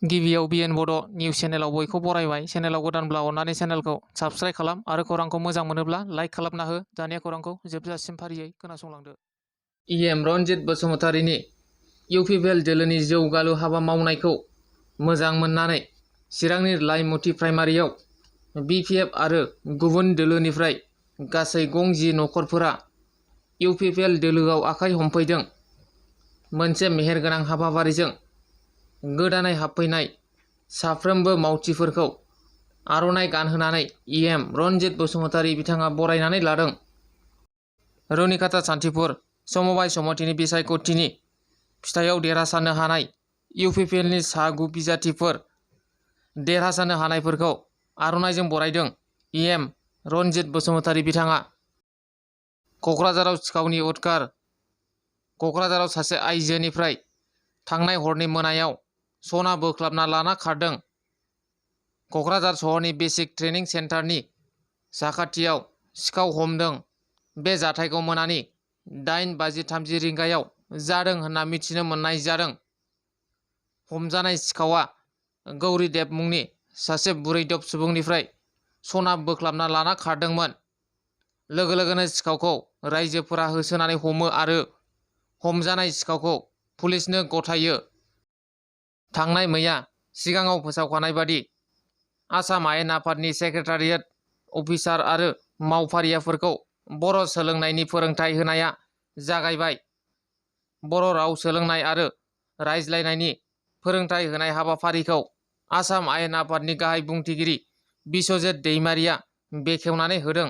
गिबियाव बिएन बड' निउस चेनेलाव बयखौ बरायबाय। चेनेलाव गोदानब्ला अननानै चेनेलखौ साबस्क्राइब खालाम आरो खौरांखौ मोजां मोनोब्ला लाइक खालामना हो। दानिया खौरांखौ जोबजासिम फारियै खोनासंलांदो। इएम रनजित बसुमतारीनि इउपिपिएल दोलोनि जौगालु हाबा मावनायखौ मोजां मोननानै चिरांनि लाइमुथि प्राइमारियाव बिपिएफ आरो गुबुन दोलोनिफ्राय गासै 50 नखरफोरा इउपिपिएल दोलोआव आखाइ हमफैदों। मोनसे मेहेरगोनां हाबाफारिजों गोदानै हाबफैनाय साफ्रोमबो मावथिफोरखौ आर'नाइ गानहोनानै इएम रनजित बसुमतारी बिथाङा बरायनानै लादों। रुनिकाटा सान्थिपुर समबाय समितिनि बिसायख'थिनि फिथायाव देरहासारनो हानाय इउपिपिएलनि सा 9 बिजाथिफोर देरहासारनो हानायफोरखौ आर'नाइजों बरायदों। इएम रनजित बसुमतारी बिथाङा क'क्राझाराव सिखावनि उदखार क'क्राझाराव सासे आइजोनिफ्राय थांनाय हरनि मोनायाव सना बोख्लाबना लाना खारदों। क'क्राझार सहरनि बेसिक ट्रेनिं सेन्टारनि साखाथियाव सिखाव हमदों। बे जाथायखौ मोनानि 8:30 रिंगायाव जादों होनना मिथिनो मोननाय जादों। हमजानाय सिखावा गौरीदेब मुंनि सासे बुरैदब सुबुंनिफ्राय सना बोख्लाबना लाना खारदोंमोन। लोगो लोगोनो सिखावखौ रायजोफोरा होसोनानै हमो आरो हमजानाय सिखावखौ पुलिसनो गथायो। थांनाय मैया सिगाङाव फोसावखानाय बादि आसाम आयेन आफादनि सेक्रेटारियेट अफिसार आरो मावफारियाफोरखौ बर' सोलोंनायनि फोरोंथाय होनाया जागायबाय। बर' राव सोलोंनाय आरो रायज्लायनायनि फोरोंथाय होनाय हाबाफारिखौ आसाम आयेन आफादनि गाहाय बुंथिगिरि बिस्वजित दैमारिया बेखेवनानै होदों।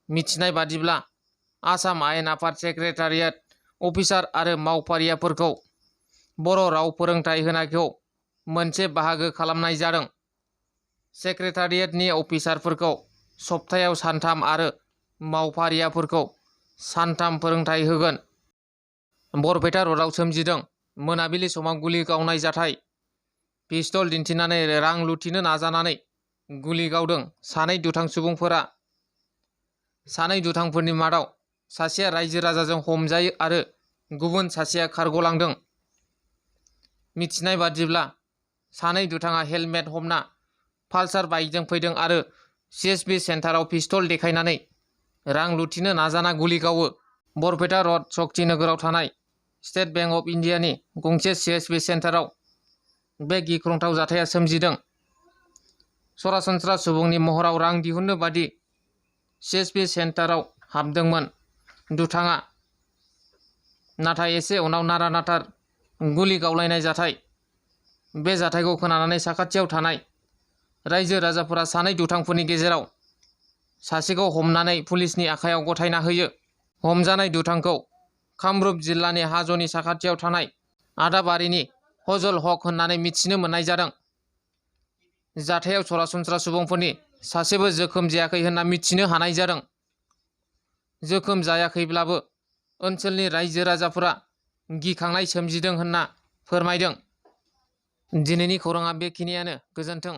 मिथिनाय बादिब्ला आसाम आयेन आफाद सेक्रेटारियेट अफिसार आरो मावफारियाफोरखौ बर' राव फोरोंथाय होनायखौ मोनसे बाहागो खालामनाय जादों। सेक्रेटारियेटनि अफिसारफोरखौ सप्तायाव सानथाम आरो मावफारियाफोरखौ सानथाम फोरोंथाय होगोन। बरपेटा रडआव सोमजिदों मोनाबिलि समाव गुलि गावनाय जाथाय। पिस्तल दिन्थिनानै रां लुथिनो नाजानानै गुलि गावदों सानै दुथां सुबुंफोरा। सानै दुथांफोरनि मादाव सासेया रायजो राजाजों हमजायो आरो गुबुन सासेया खारग'लांदों। मिथिनाय बादिब्ला सानै दुथाङा हेलमेट हमना पालसार बाइकजों फैदों आरो सिएसपि सेन्टाराव पिस्तल देखायनानै रां लुथिनो नाजाना गुलि गावो। बरपेटा रड शक्ति नोगोराव थानाय स्टेट बेंक अफ इन्डियानि गंसे सिएसपि सेन्टाराव बे गिख्रंथाव जाथाया सोमजिदों। सरासनस्रा सुबुंनि महराव रां दिहुननो बादि सिएसपि सेन्टाराव हाबदोंमोन दुथाङा। नाथाय एसे उनाव नारा नाथार गुलि गावलायनाय जाथाय। बे जाथायखौ खोनानानै साखाथियाव थानाय रायजो राजाफोरा सानै दुथांफोरनि गेजेराव सासेखौ हमनानै पुलिसनि आखायाव गथायना होयो। हमजानाय दुथांखौ कामरुप जिल्लानि हाज'नि साखाथियाव थानाय आदाबारिनि फजल हक होननानै मिथिनो मोननाय जादों। जाथायाव सरासनस्रा सुबुंफोरनि सासेबो जोखोम जायाखै होनना मिथिनो हानाय जादों। जोखोम जायाखैब्लाबो ओनसोलनि रायजो राजाफोरा गिखांनाय सोमजिदों होनना फोरमायदों। दिनैनि खौराङा बेखिनियानो। गोजोन्थों।